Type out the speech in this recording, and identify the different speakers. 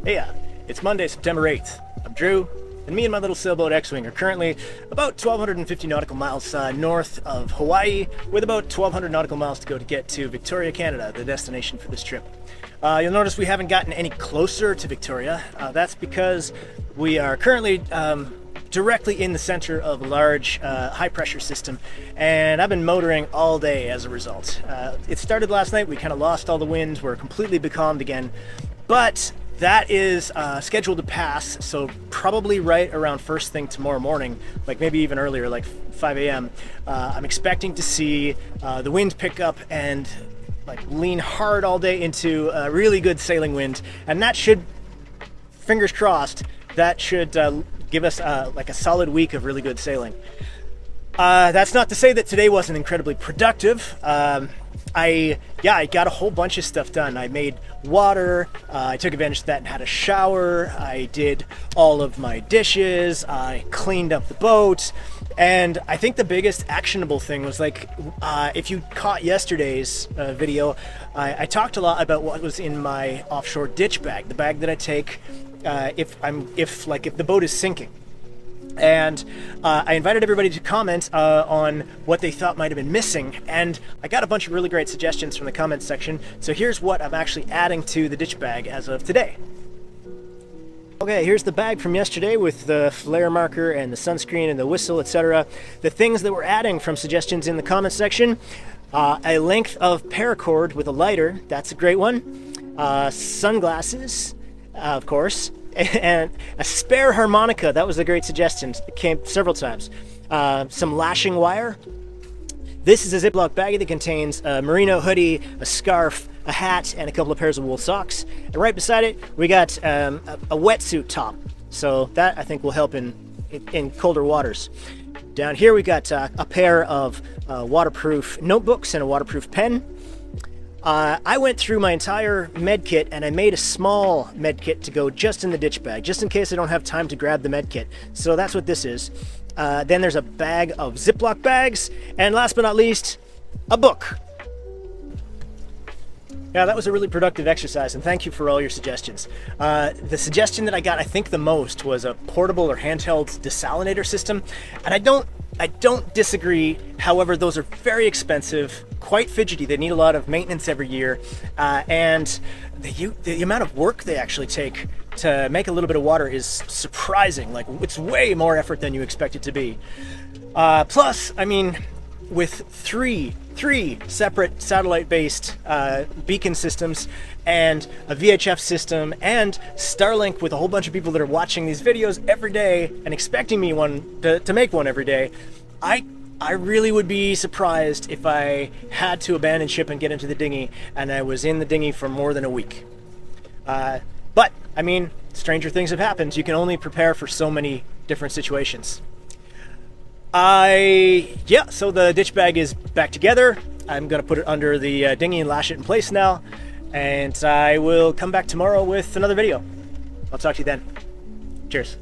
Speaker 1: Hey, it's Monday, September 8th. I'm Drew, and me and my little sailboat X-Wing are currently about 1,250 nautical miles north of Hawaii, with about 1,200 nautical miles to go to get to Victoria, Canada, the destination for this trip. You'll notice we haven't gotten any closer to Victoria. That's because we are currently directly in the center of a large high-pressure system, and I've been motoring all day as a result. It started last night. We kind of lost all the wind. We're completely becalmed again, but that is scheduled to pass, so probably right around first thing tomorrow morning, like maybe even earlier, like 5 a.m. I'm expecting to see the wind pick up and like lean hard all day into a really good sailing wind, and that should, fingers crossed, that should give us like a solid week of really good sailing. That's not to say that today wasn't incredibly productive. I got a whole bunch of stuff done. I made water, I took advantage of that and had a shower, I did all of my dishes, I cleaned up the boat, and I think the biggest actionable thing was like, if you caught yesterday's video, I talked a lot about what was in my offshore ditch bag, the bag that I take if the boat is sinking. And I invited everybody to comment on what they thought might have been missing, and I got a bunch of really great suggestions from the comments section, so here's what I'm actually adding to the ditch bag as of today. Okay, here's the bag from yesterday with the flare marker and the sunscreen and the whistle, etc. The things that we're adding from suggestions in the comments section: a length of paracord with a lighter, that's a great one, sunglasses, of course, and a spare harmonica. That was a great suggestion. It came several times. Some lashing wire. This is a Ziploc baggie that contains a merino hoodie, a scarf, a hat, and a couple of pairs of wool socks. And right beside it, we got a wetsuit top. So that, I think, will help in colder waters. Down here, we got a pair of waterproof notebooks and a waterproof pen. I went through my entire med kit and I made a small med kit to go just in the ditch bag, just in case I don't have time to grab the med kit. So that's what this is. Then there's a bag of Ziploc bags, and last but not least, a book. Yeah, that was a really productive exercise, and thank you for all your suggestions. The suggestion that I got, I think, the most was a portable or handheld desalinator system, and I don't disagree. However, those are very expensive, quite fidgety. They need a lot of maintenance every year, and the amount of work they actually take to make a little bit of water is surprising. Like, it's way more effort than you expect it to be. Plus, I mean, with three separate satellite-based beacon systems and a VHF system and Starlink with a whole bunch of people that are watching these videos every day and expecting me to make one every day, I really would be surprised if I had to abandon ship and get into the dinghy and I was in the dinghy for more than a week. But, I mean, stranger things have happened. You can only prepare for so many different situations. So the ditch bag is back together. I'm gonna put it under the dinghy and lash it in place now, and I will come back tomorrow with another video. I'll talk to you then. Cheers.